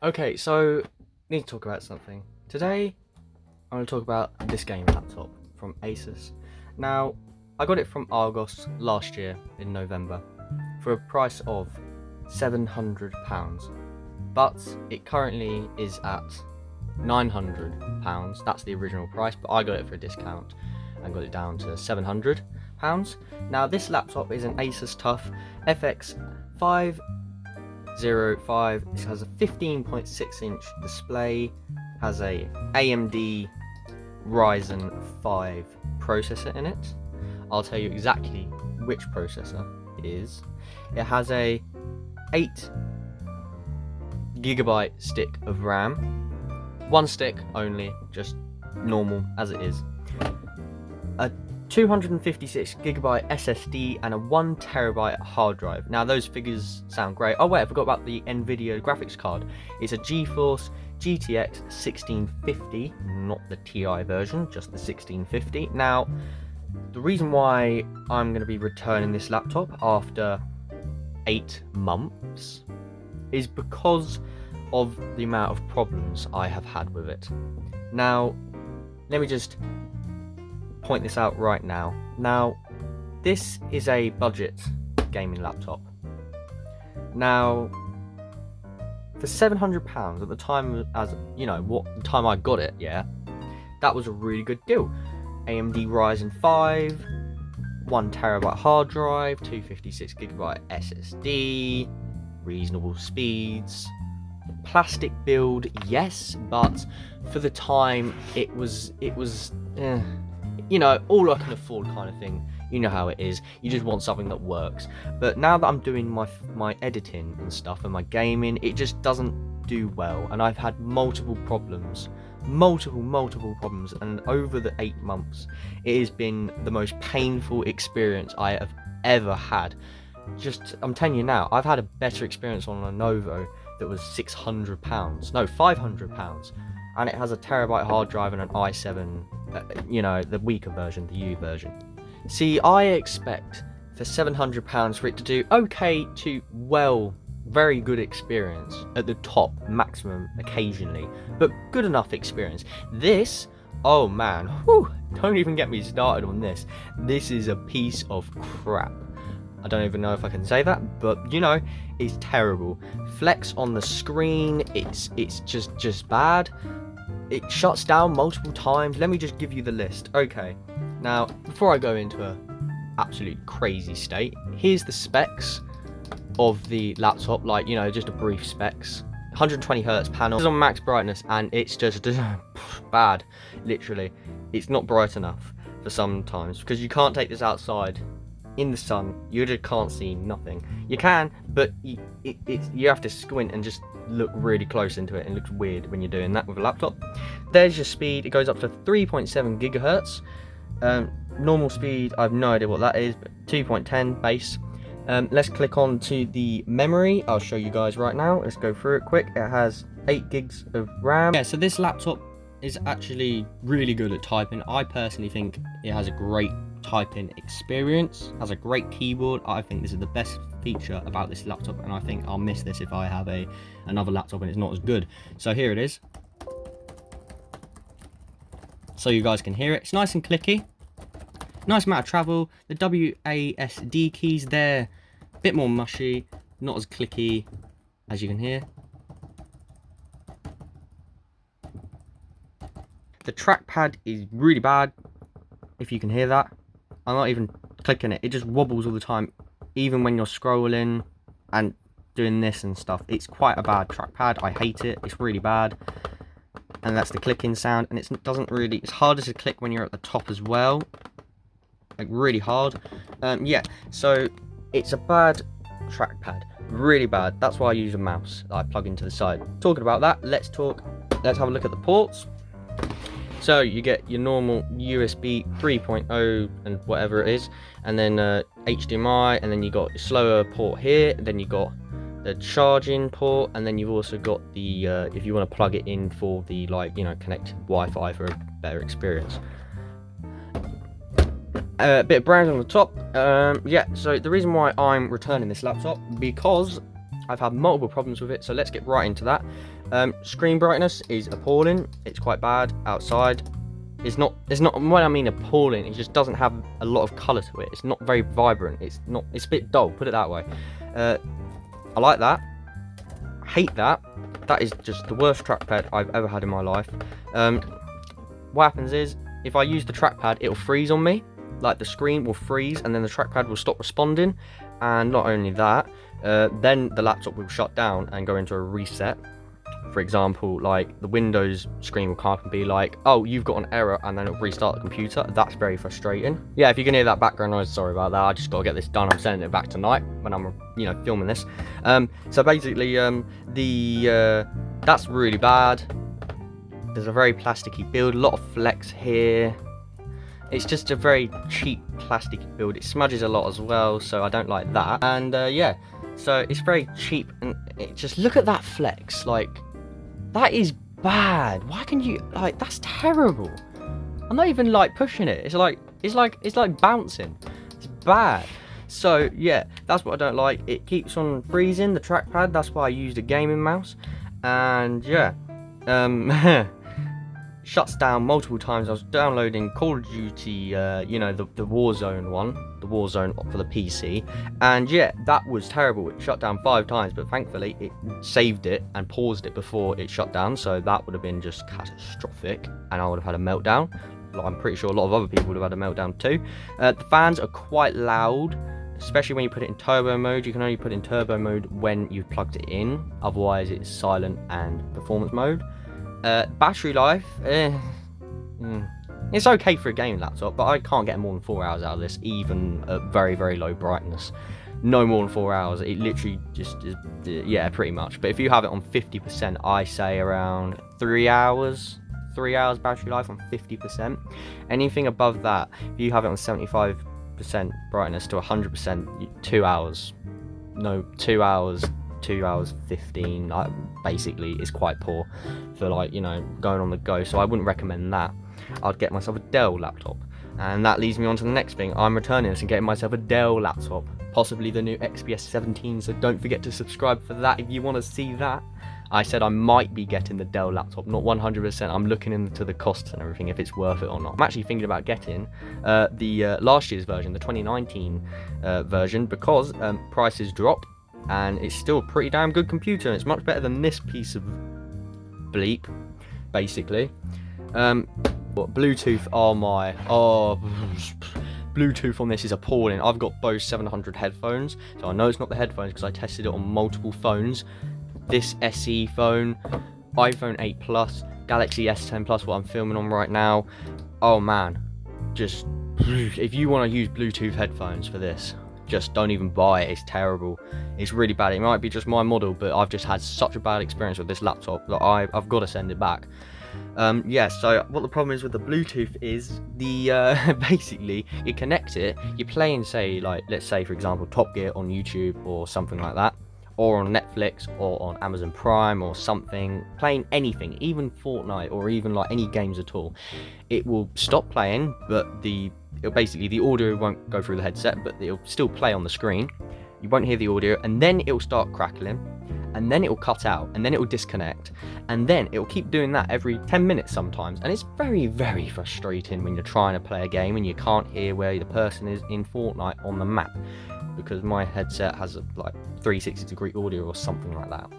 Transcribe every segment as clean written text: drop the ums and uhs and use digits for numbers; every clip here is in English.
Okay, so need to talk about something. Today, I'm going to talk about this gaming laptop from ASUS. Now, I got it from Argos last year in November for a price of £700, but it currently is at £900. That's the original price, but I got it for a discount and got it down to £700. Now, this laptop is an ASUS TUF FX505. This has a 15.6 inch display, has a AMD Ryzen 5 processor in it. I'll tell you exactly which processor it is. It has a 8GB stick of RAM, one stick only, just normal as it is, a 256GB SSD and a 1TB hard drive. Now those figures sound great. Oh wait, I forgot about the Nvidia graphics card. It's a GeForce GTX 1650, not the TI version, just the 1650. Now, the reason why I'm going to be returning this laptop after 8 months is because of the amount of problems I have had with it. Now, let me just point this out right now. Now, this is a budget gaming laptop. Now, for £700 at the time, as you know, the time I got it, yeah, that was a really good deal. AMD Ryzen 5, 1TB hard drive, 256GB SSD, reasonable speeds. Plastic build, yes, but for the time it was you know, all I can afford kind of thing. You know how it is. You just want something that works. But now that I'm doing my editing and stuff and my gaming, it just doesn't do well. And I've had multiple problems. Multiple problems. And over the 8 months, it has been the most painful experience I have ever had. I'm telling you now, I've had a better experience on a Lenovo that was £600. No, £500. And it has a terabyte hard drive and an i7, you know, the weaker version, the U version. See, I expect for £700 for it to do okay to, well, very good experience at the top, maximum occasionally, but good enough experience. This, oh man, whew, don't even get me started on this. This is a piece of crap. I don't even know if I can say that, but you know, it's terrible. Flex on the screen, it's just bad. It shuts down multiple times. Let me just give you the list. Okay, now before I go into a absolute crazy state, here's the specs of the laptop, like, you know, just a brief specs. 120Hz panel, it's on max brightness, and it's just bad. Literally, it's not bright enough for sometimes, because you can't take this outside in the sun. You just can't see nothing. You can, but you have to squint and just look really close into it, and it looks weird when you're doing that with a laptop. There's your speed. It goes up to 3.7 gigahertz. Normal speed, I have no idea what that is, but 2.10 base. Let's click on to the memory. I'll show you guys right now. Let's go through it quick. It has 8 gigs of RAM. Yeah, so this laptop is actually really good at typing. I personally think it has a great typing experience, has a great keyboard. I think this is the best feature about this laptop, and I think I'll miss this if I have another laptop and it's not as good. So here it is, so you guys can hear it. It's nice and clicky, nice amount of travel. The WASD keys, they're a bit more mushy, not as clicky as you can hear. The trackpad is really bad, if you can hear that. I'm not even clicking it, it just wobbles all the time, even when you're scrolling and doing this and stuff. It's quite a bad trackpad. I hate it. It's really bad. And that's the clicking sound, and it's harder to click when you're at the top as well, like really hard. Yeah, so it's a bad trackpad, really bad. That's why I use a mouse that I plug into the side. Talking about that, let's have a look at the ports. So you get your normal USB 3.0 and whatever it is, and then HDMI, and then you got your slower port here, then you got the charging port, and then you've also got the if you want to plug it in for the, like, you know, connect Wi-Fi for a better experience. A bit of brand on the top. Yeah, so the reason why I'm returning this laptop, because I've had multiple problems with it, so let's get right into that. Screen brightness is appalling. It's quite bad outside. It's not when I mean appalling, it just doesn't have a lot of colour to it. It's not very vibrant. It's a bit dull, put it that way. I like that. I hate that. That is just the worst trackpad I've ever had in my life. What happens is, if I use the trackpad, it'll freeze on me. Like, the screen will freeze and then the trackpad will stop responding. And not only that, then the laptop will shut down and go into a reset. For example, like, the Windows screen will come up and be like, oh, you've got an error, and then it'll restart the computer. That's very frustrating. Yeah, if you can hear that background noise, sorry about that. I just got to get this done. I'm sending it back tonight when I'm, filming this. So basically, that's really bad. There's a very plasticky build, a lot of flex here. It's just a very cheap plastic build. It smudges a lot as well, so I don't like that. And yeah, so it's very cheap, and just look at that flex. Like, that is bad. Why can you, like, that's terrible. I'm not even like pushing it. It's like bouncing. It's bad. So yeah, that's what I don't like. It keeps on freezing the trackpad. That's why I used a gaming mouse. And yeah, shuts down multiple times. I was downloading Call of Duty, the Warzone one, the Warzone for the PC, and yeah, that was terrible. It shut down 5 times, but thankfully it saved it and paused it before it shut down, so that would have been just catastrophic, and I would have had a meltdown. I'm pretty sure a lot of other people would have had a meltdown too. The fans are quite loud, especially when you put it in turbo mode. You can only put it in turbo mode when you've plugged it in, otherwise it's silent and performance mode. Battery life, it's okay for a gaming laptop, but I can't get more than 4 hours out of this, even at very, very low brightness. No more than 4 hours. It literally just is, yeah, pretty much. But if you have it on 50%, I say around 3 hours. 3 hours battery life on 50%. Anything above that, if you have it on 75% brightness to 100%, 2 hours. No, 2 hours. 2 hours 15 basically is quite poor for, like, going on the go, so I wouldn't recommend that. I'd get myself a Dell laptop, and that leads me on to the next thing. I'm returning this and getting myself a Dell laptop, possibly the new XPS 17, so don't forget to subscribe for that if you want to see that. I said I might be getting the Dell laptop, not 100%. I'm looking into the costs and everything, if it's worth it or not. I'm actually thinking about getting the last year's version, the 2019 version, because prices drop. And it's still a pretty damn good computer, and it's much better than this piece of bleep, basically. Bluetooth, Bluetooth on this is appalling. I've got Bose 700 headphones, so I know it's not the headphones because I tested it on multiple phones. This SE phone, iPhone 8 Plus, Galaxy S10 Plus, what I'm filming on right now. Oh man, just, if you want to use Bluetooth headphones for this, just don't even buy it. It's terrible. It's really bad. It might be just my model, but I've just had such a bad experience with this laptop that I've got to send it back. Yeah, so what the problem is with the Bluetooth is basically you connect it, you're playing, say, like, let's say for example Top Gear on YouTube or something like that, or on Netflix or on Amazon Prime or something, playing anything, even Fortnite or even like any games at all. It will stop playing, but the audio won't go through the headset, but it'll still play on the screen. You won't hear the audio, and then it'll start crackling, and then it'll cut out, and then it'll disconnect, and then it'll keep doing that every 10 minutes sometimes. And it's very, very frustrating when you're trying to play a game and you can't hear where the person is in Fortnite on the map, because my headset has a like 360-degree audio or something like that.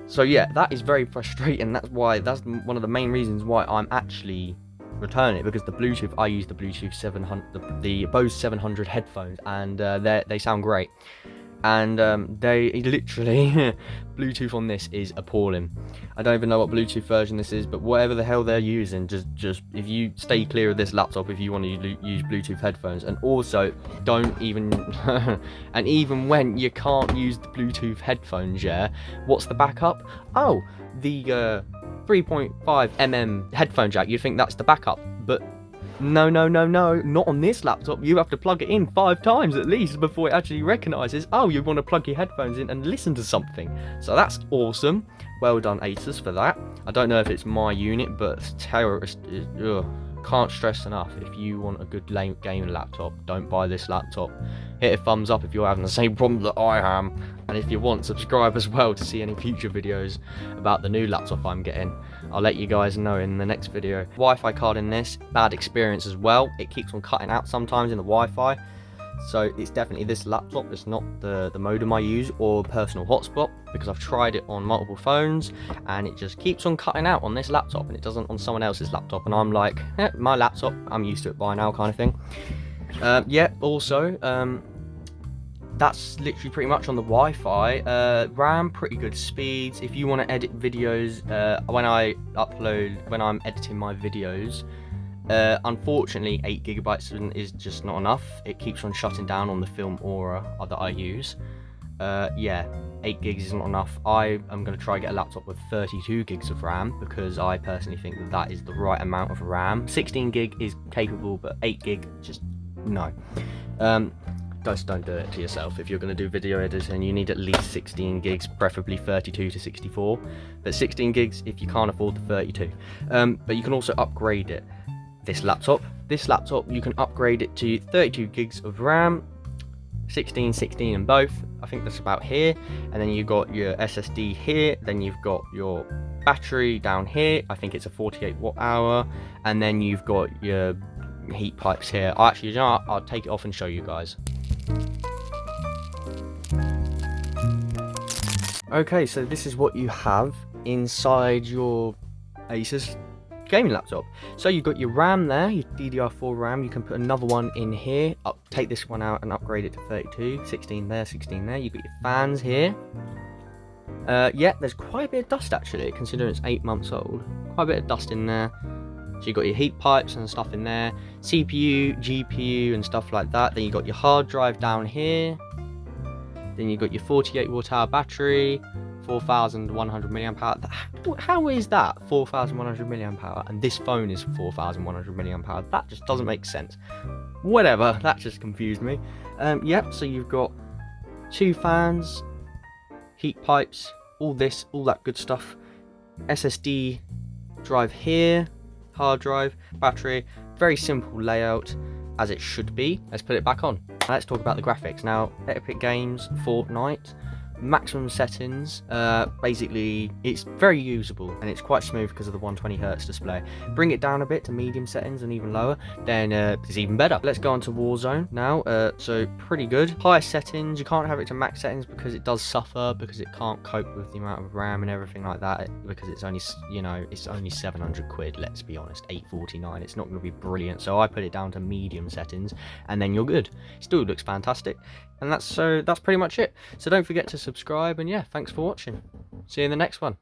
So yeah, that is very frustrating. That's one of the main reasons why I'm actually return it, because the Bluetooth, I use the Bluetooth 700, the Bose 700 headphones, and they sound great, and they literally Bluetooth on this is appalling. I don't even know what Bluetooth version this is, but whatever the hell they're using, just if you stay clear of this laptop if you want to use Bluetooth headphones. And also don't even and even when you can't use the Bluetooth headphones, yeah, what's the backup? Oh, the 3.5mm headphone jack. You'd think that's the backup, but no, not on this laptop. You have to plug it in 5 times at least before it actually recognizes, oh, you want to plug your headphones in and listen to something. So that's awesome. Well done, ASUS, for that. I don't know if it's my unit, but it's terrorist. can't stress enough, if you want a good gaming laptop, don't buy this laptop. Hit a thumbs up if you're having the same problem that I am, and if you want, subscribe as well to see any future videos about the new laptop I'm getting. I'll let you guys know in the next video. Wi-Fi card in this, bad experience as well. It keeps on cutting out sometimes in the Wi-Fi. So it's definitely this laptop, it's not the modem I use or personal hotspot, because I've tried it on multiple phones and it just keeps on cutting out on this laptop and it doesn't on someone else's laptop, and I'm like, my laptop, I'm used to it by now kind of thing. Yeah, also, that's literally pretty much on the Wi-Fi. RAM, pretty good speeds. If you want to edit videos, when I'm editing my videos, unfortunately 8 GB is just not enough. It keeps on shutting down on the film Aura that I use. Yeah, 8 gigs is not enough. I am going to try to get a laptop with 32 gigs of RAM, because I personally think that is the right amount of RAM. 16 gig is capable, but 8 gig, just no. Just don't do it to yourself. If you're going to do video editing, you need at least 16 gigs, preferably 32 to 64. But 16 gigs if you can't afford the 32. But you can also upgrade it. This laptop, you can upgrade it to 32 gigs of RAM, 16 in both. I think that's about here. And then you've got your SSD here. Then you've got your battery down here. I think it's a 48 watt hour. And then you've got your heat pipes here. Actually, you know, I'll take it off and show you guys. Okay, so this is what you have inside your ASUS gaming laptop. So you've got your RAM there, your DDR4 RAM. You can put another one in here, take this one out and upgrade it to 32, 16 there, 16 there. You've got your fans here. Yeah, there's quite a bit of dust actually, considering it's 8 months old. Quite a bit of dust in there. So you've got your heat pipes and stuff in there, CPU, GPU and stuff like that. Then you've got your hard drive down here. Then you've got your 48 watt hour battery, 4,100 milliamp hour. How is that 4,100 milliamp hour and this phone is 4,100 milliamp hour? That just doesn't make sense. Whatever, that just confused me. Yep, so you've got 2 fans, heat pipes, all that good stuff. SSD drive here, hard drive, battery. Very simple layout, as it should be. Let's put it back on. Let's talk about the graphics. Now, Epic Games Fortnite, maximum settings, basically it's very usable and it's quite smooth because of the 120Hz display. Bring it down a bit to medium settings and even lower, then it's even better. Let's go on to Warzone now. So pretty good. Highest settings, you can't have it to max settings because it does suffer, because it can't cope with the amount of RAM and everything like that, because it's only, you know, it's only 700 quid, let's be honest, 849. It's not going to be brilliant, so I put it down to medium settings and then you're good. Still looks fantastic. And that's pretty much it. So don't forget to subscribe, and yeah, thanks for watching. See you in the next one.